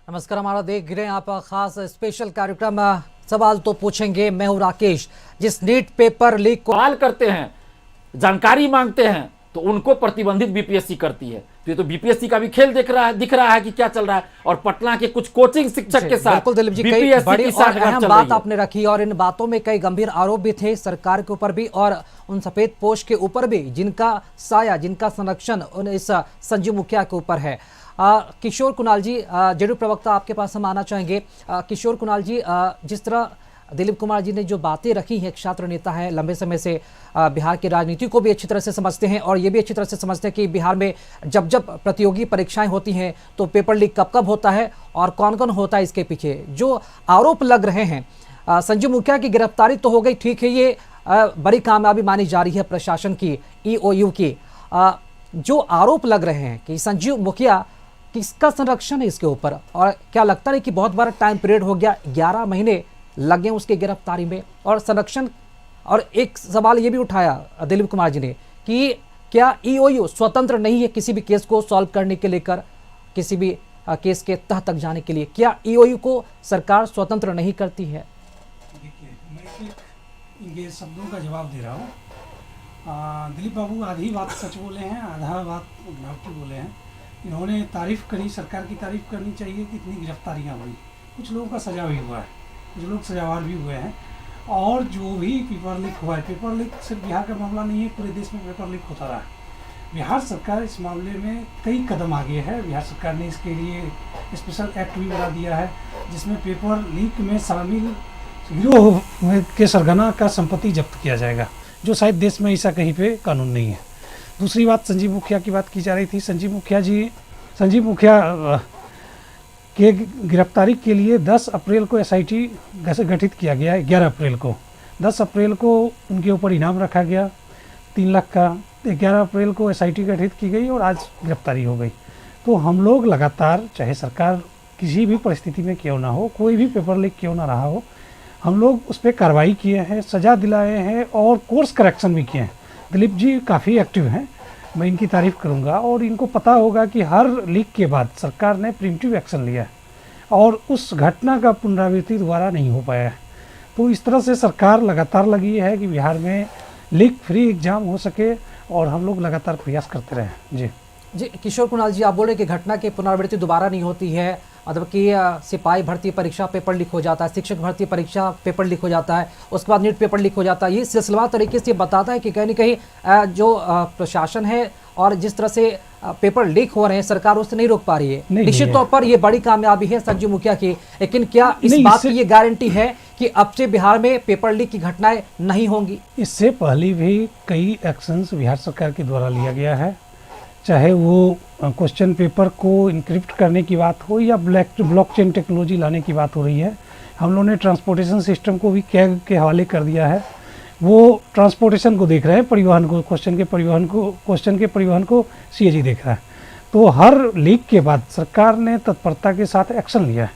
नमस्कार, हमारा देख रहे हैं आप खास स्पेशल कार्यक्रम सवाल तो पूछेंगे। मैं हूं राकेश। जिस नीट पेपर लीक को सवाल करते हैं, जानकारी मांगते हैं, तो उनको प्रतिबंधित बीपीएससी करती है। तो ये तो बीपीएससी का भी खेल दिख रहा है कि क्या चल रहा है। और पटना के कुछ कोचिंग शिक्षक के साथ बिल्कुल दिलीप जी, कई बीपीएससी बड़ी की और साठगांठ अहम चल बात रही है। आपने रखी और इन बातों में कई गंभीर आरोप भी थे सरकार के ऊपर भी और उन सफेद पोश के ऊपर भी, जिनका साया, जिनका संरक्षण उन इस संजीव मुखिया के ऊपर है। किशोर कुणाल जी, जेडीयू प्रवक्ता, आपके पास हम आना चाहेंगे। किशोर कुणाल जी, जिस तरह दिलीप कुमार जी ने जो बातें रखी हैं, एक छात्र नेता है, लंबे समय से बिहार की राजनीति को भी अच्छी तरह से समझते हैं और ये भी अच्छी तरह से समझते हैं कि बिहार में जब जब प्रतियोगी परीक्षाएं होती हैं तो पेपर लीक कब कब होता है और कौन कौन होता है इसके पीछे। जो आरोप लग रहे हैं, संजीव मुखिया की गिरफ्तारी तो हो गई, ठीक है, ये बड़ी कामयाबी मानी जा रही है प्रशासन की, ईओयू की। जो आरोप लग रहे हैं कि संजीव मुखिया, किसका संरक्षण है इसके ऊपर, और क्या लगता है कि बहुत बड़ा टाइम पीरियड हो गया, 11 महीने लगे उसके गिरफ्तारी में और संरक्षण। और एक सवाल ये भी उठाया दिलीप कुमार जी ने कि क्या ईओयू स्वतंत्र नहीं है किसी भी केस को सॉल्व करने के लेकर, किसी भी केस के तह तक जाने के लिए, क्या ईओयू को सरकार स्वतंत्र नहीं करती है? देखिए, मैं इनके शब्दों का जवाब दे रहा हूँ। दिलीप बाबू आधी बात सच बोले हैं, आधा बात बनावटी बोले हैं। इन्होंने तारीफ करी, सरकार की तारीफ करनी चाहिए कि इतनी गिरफ्तारियाँ हुई, कुछ लोगों का सजा भी हुआ है, कुछ लोग सजावार भी हुए हैं। और जो भी पेपर लीक हुआ है, पेपर लीक सिर्फ बिहार का मामला नहीं है, पूरे देश में पेपर लीक होता रहा है। बिहार सरकार इस मामले में कई कदम आगे है। बिहार सरकार ने इसके लिए स्पेशल एक्ट भी बना दिया है, जिसमें पेपर लीक में शामिल गिरोह के सरगना का संपत्ति जब्त किया जाएगा, जो शायद देश में ऐसा कहीं पे कानून नहीं है। दूसरी बात, संजीव मुखिया की बात की जा रही थी। संजीव मुखिया के गिरफ्तारी के लिए 10 अप्रैल को एसआईटी गठित किया गया है। 11 अप्रैल को, 10 अप्रैल को उनके ऊपर इनाम रखा गया 3 लाख का। 11 अप्रैल को एसआईटी गठित की गई और आज गिरफ्तारी हो गई। तो हम लोग लगातार, चाहे सरकार किसी भी परिस्थिति में क्यों ना हो, कोई भी पेपर लीक क्यों ना रहा हो, हम लोग उस पर कार्रवाई किए हैं, सज़ा दिलाए हैं और कोर्स करेक्शन भी किए हैं। दिलीप जी काफ़ी एक्टिव हैं, मैं इनकी तारीफ़ करूंगा। और इनको पता होगा कि हर लीक के बाद सरकार ने प्रिवेंटिव एक्शन लिया है और उस घटना का पुनरावृत्ति दोबारा नहीं हो पाया है। तो इस तरह से सरकार लगातार लगी है कि बिहार में लीक फ्री एग्ज़ाम हो सके और हम लोग लगातार प्रयास करते रहें। जी किशोर कुणाल जी, आप बोल रहे कि घटना की पुनरावृत्ति दोबारा नहीं होती है, मतलब कि सिपाही भर्ती परीक्षा पेपर लीक हो जाता है, शिक्षक भर्ती परीक्षा पेपर लीक हो जाता है, उसके बाद नीट पेपर लीक हो जाता है। ये सिलसिलेवार तरीके से बताता है कि कहीं ना कहीं जो प्रशासन है और जिस तरह से पेपर लीक हो रहे हैं, सरकार उससे नहीं रोक पा रही है। निश्चित तौर पर ये बड़ी कामयाबी है संजीव मुखिया की, लेकिन क्या इस बात की ये गारंटी है कि अब से बिहार में पेपर लीक की घटनाएं नहीं होंगी? इससे पहले भी कई एक्शंस बिहार सरकार के द्वारा लिया गया है, चाहे वो क्वेश्चन पेपर को इनक्रिप्ट करने की बात हो या ब्लॉकचेन टेक्नोलॉजी लाने की बात हो रही है। हम लोगों ने ट्रांसपोर्टेशन सिस्टम को भी कैग के हवाले कर दिया है। वो ट्रांसपोर्टेशन को देख रहे हैं, परिवहन को, क्वेश्चन के परिवहन को सीएजी देख रहा है। तो हर लीक के बाद सरकार ने तत्परता के साथ एक्शन लिया है।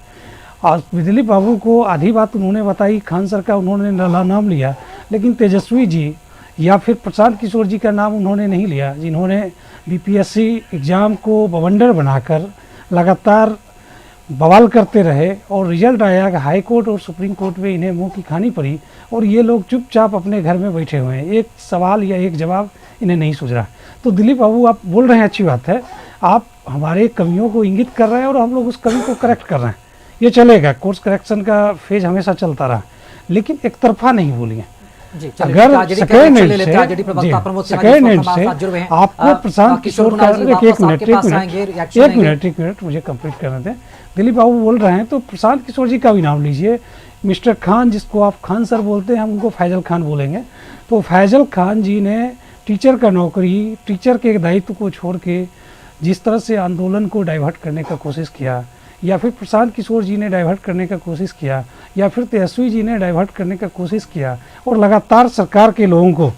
और दिलीप बाबू को आधी बात उन्होंने बताई, खान सर का उन्होंने नाम लिया, लेकिन तेजस्वी जी या फिर प्रशांत किशोर जी का नाम उन्होंने नहीं लिया, जिन्होंने बीपीएससी एग्ज़ाम को बवंडर बनाकर लगातार बवाल करते रहे और रिजल्ट आया कि हाई कोर्ट और सुप्रीम कोर्ट में इन्हें मुंह की खानी पड़ी और ये लोग चुपचाप अपने घर में बैठे हुए हैं। एक सवाल या एक जवाब इन्हें नहीं सूझ रहा। तो दिलीप बाबू, आप बोल रहे हैं, अच्छी बात है, आप हमारे कमियों को इंगित कर रहे हैं और हम लोग उस कमी को करेक्ट कर रहे हैं। ये चलेगा, कोर्स करेक्शन का फेज हमेशा चलता रहा, लेकिन एक तरफा नहीं बोलिए। अगर सेकेंड हैंड से आपको प्रशांत किशोर का एक मिनट मुझे कंप्लीट करने दें। दिलीप बाबू बोल रहे हैं तो प्रशांत किशोर जी का भी नाम लीजिए। मिस्टर खान, जिसको आप खान सर बोलते हैं, हम उनको फैजल खान बोलेंगे। तो फैजल खान जी ने टीचर का नौकरी, टीचर के दायित्व को छोड़ के जिस तरह से आंदोलन को डाइवर्ट करने का कोशिश किया, या फिर प्रशांत किशोर जी ने डाइवर्ट करने का कोशिश किया, या फिर तेजस्वी जी ने डाइवर्ट करने का कोशिश किया और लगातार सरकार के लोगों को,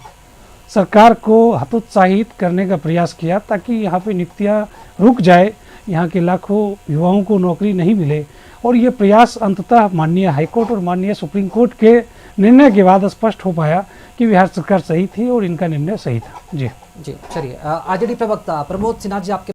सरकार को हतोत्साहित करने का प्रयास किया ताकि यहाँ पे नियुक्तियाँ रुक जाए, यहाँ के लाखों युवाओं को नौकरी नहीं मिले। और ये प्रयास अंततः माननीय हाईकोर्ट और माननीय सुप्रीम कोर्ट के निर्णय के बाद स्पष्ट हो पाया कि बिहार सरकार सही थी और इनका निर्णय सही था। जी चलिए, आरजेडी प्रवक्ता प्रमोद सिन्हा जी, आपके